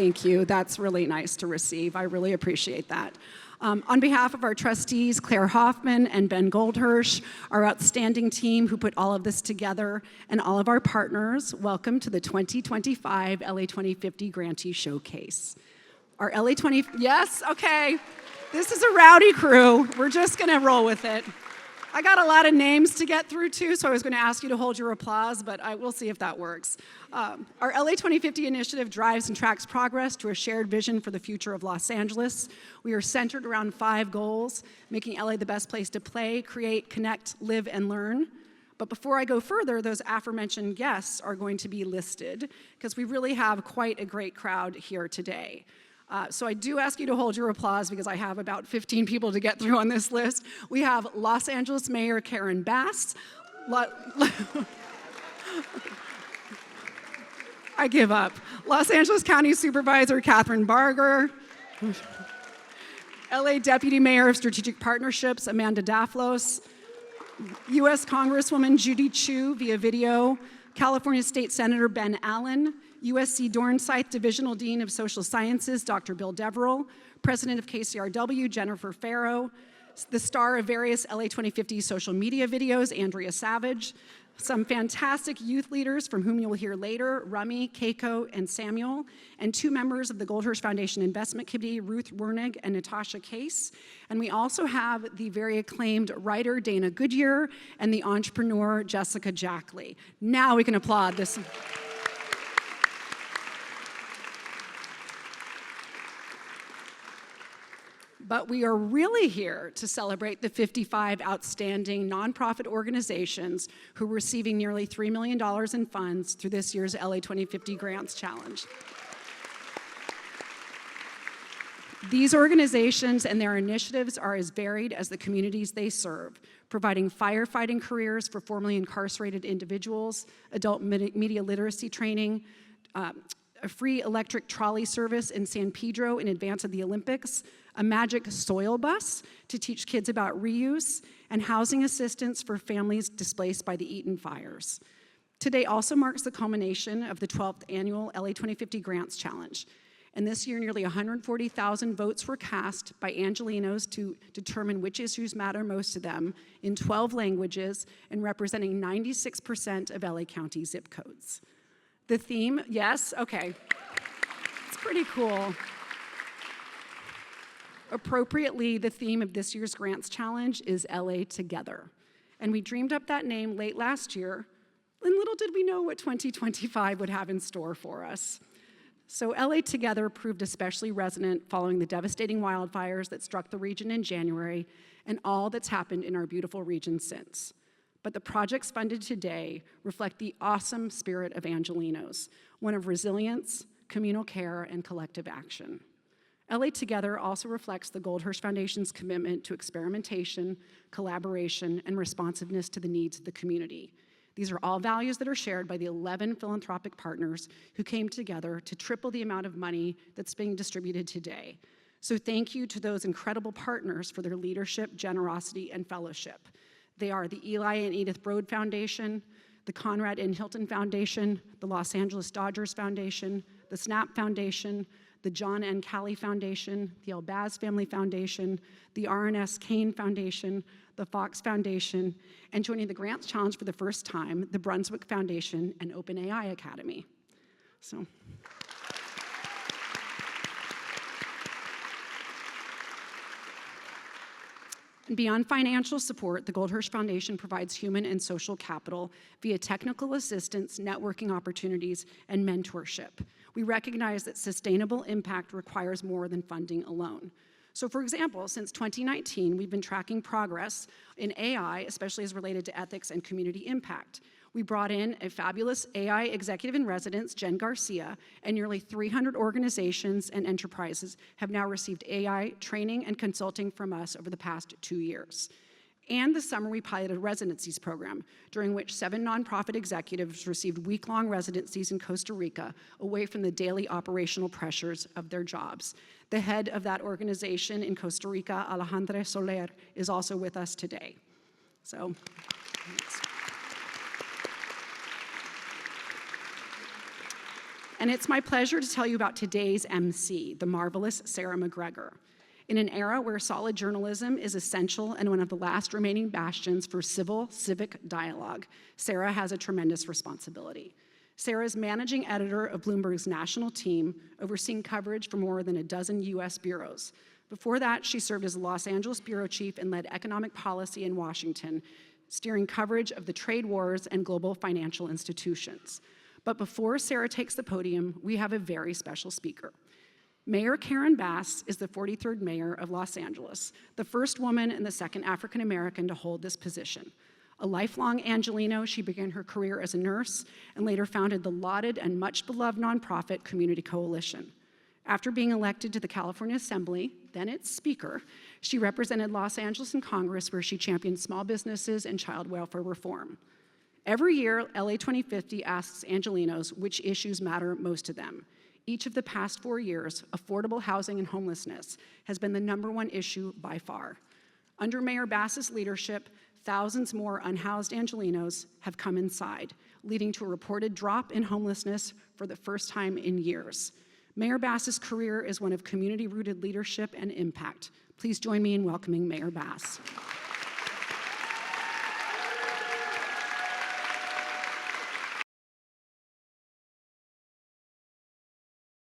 Thank you. That's really nice to receive. I really appreciate that. On behalf of our trustees, Claire Hoffman and Ben Goldhirsh, our outstanding team who put all of this together, and all of our partners, welcome to the 2025 LA2050 Grantee Showcase. Our yes, okay. This is a rowdy crew. We're just gonna roll with it. I got a lot of names to get through too, so I was gonna ask you to hold your applause, but we'll see if that works. Our LA2050 initiative drives and tracks progress to a shared vision for the future of Los Angeles. We are centered around 5 goals: making LA the best place to play, create, connect, live, and learn. But before I go further, those aforementioned guests are going to be listed because we really have quite a great crowd here today. So I do ask you to hold your applause because I have about 15 people to get through on this list. We have Los Angeles Mayor Karen Bass. I give up. Los Angeles County Supervisor Catherine Barger. LA Deputy Mayor of Strategic Partnerships Amanda Daflos. U.S. Congresswoman Judy Chu via video. California State Senator Ben Allen. USC Dornsife Divisional Dean of Social Sciences, Dr. Bill Deverell, President of KCRW, Jennifer Farrow, the star of various LA2050 social media videos, Andrea Savage, some fantastic youth leaders from whom you'll hear later, Rummy, Keiko, and Samuel, and 2 members of the Goldhirsh Foundation Investment Committee, Ruth Wernig and Natasha Case. And we also have the very acclaimed writer, Dana Goodyear, and the entrepreneur, Jessica Jackley. Now we can applaud this. But we are really here to celebrate the 55 outstanding nonprofit organizations who are receiving nearly $3 million in funds through this year's LA2050 Grants Challenge. These organizations and their initiatives are as varied as the communities they serve, providing firefighting careers for formerly incarcerated individuals, adult media literacy training, a free electric trolley service in San Pedro in advance of the Olympics, a magic soil bus to teach kids about reuse, and housing assistance for families displaced by the Eaton fires. Today also marks the culmination of the 12th annual LA2050 Grants Challenge. And this year, nearly 140,000 votes were cast by Angelenos to determine which issues matter most to them in 12 languages and representing 96% of LA County zip codes. The theme, yes, okay, it's pretty cool. Appropriately, the theme of this year's Grants Challenge is LA Together. And we dreamed up that name late last year, and little did we know what 2025 would have in store for us. So LA Together proved especially resonant following the devastating wildfires that struck the region in January and all that's happened in our beautiful region since. But the projects funded today reflect the awesome spirit of Angelenos, one of resilience, communal care, and collective action. LA Together also reflects the Goldhirsh Foundation's commitment to experimentation, collaboration, and responsiveness to the needs of the community. These are all values that are shared by the 11 philanthropic partners who came together to triple the amount of money that's being distributed today. So thank you to those incredible partners for their leadership, generosity, and fellowship. They are the Eli and Edith Broad Foundation, the Conrad and Hilton Foundation, the Los Angeles Dodgers Foundation, the SNAP Foundation, the John N. Cali Foundation, the Elbaz Family Foundation, the R.N.S. Kane Foundation, the Fox Foundation, and joining the Grants Challenge for the first time, the Brunswick Foundation and OpenAI Academy. So. And beyond financial support, the Goldhirsh Foundation provides human and social capital via technical assistance, networking opportunities, and mentorship. We recognize that sustainable impact requires more than funding alone. So for example, since 2019, we've been tracking progress in AI, especially as related to ethics and community impact. We brought in a fabulous AI executive in residence, Jen Garcia, and nearly 300 organizations and enterprises have now received AI training and consulting from us over the past 2 years. And this summer, we piloted a residencies program, during which 7 nonprofit executives received week-long residencies in Costa Rica, away from the daily operational pressures of their jobs. The head of that organization in Costa Rica, Alejandra Soler, is also with us today. So, thanks. And it's my pleasure to tell you about today's MC, the marvelous Sarah McGregor. In an era where solid journalism is essential and one of the last remaining bastions for civic dialogue, Sarah has a tremendous responsibility. Sarah is managing editor of Bloomberg's national team, overseeing coverage for more than a dozen US bureaus. Before that, she served as the Los Angeles bureau chief and led economic policy in Washington, steering coverage of the trade wars and global financial institutions. But before Sarah takes the podium, we have a very special speaker. Mayor Karen Bass is the 43rd mayor of Los Angeles, the first woman and the second African American to hold this position. A lifelong Angelino, she began her career as a nurse and later founded the lauded and much beloved nonprofit Community Coalition. After being elected to the California Assembly, then its speaker, she represented Los Angeles in Congress, where she championed small businesses and child welfare reform. Every year, LA2050 asks Angelinos which issues matter most to them. Each of the past 4 years, affordable housing and homelessness has been the #1 issue by far. Under Mayor Bass's leadership, thousands more unhoused Angelinos have come inside, leading to a reported drop in homelessness for the first time in years. Mayor Bass's career is one of community-rooted leadership and impact. Please join me in welcoming Mayor Bass.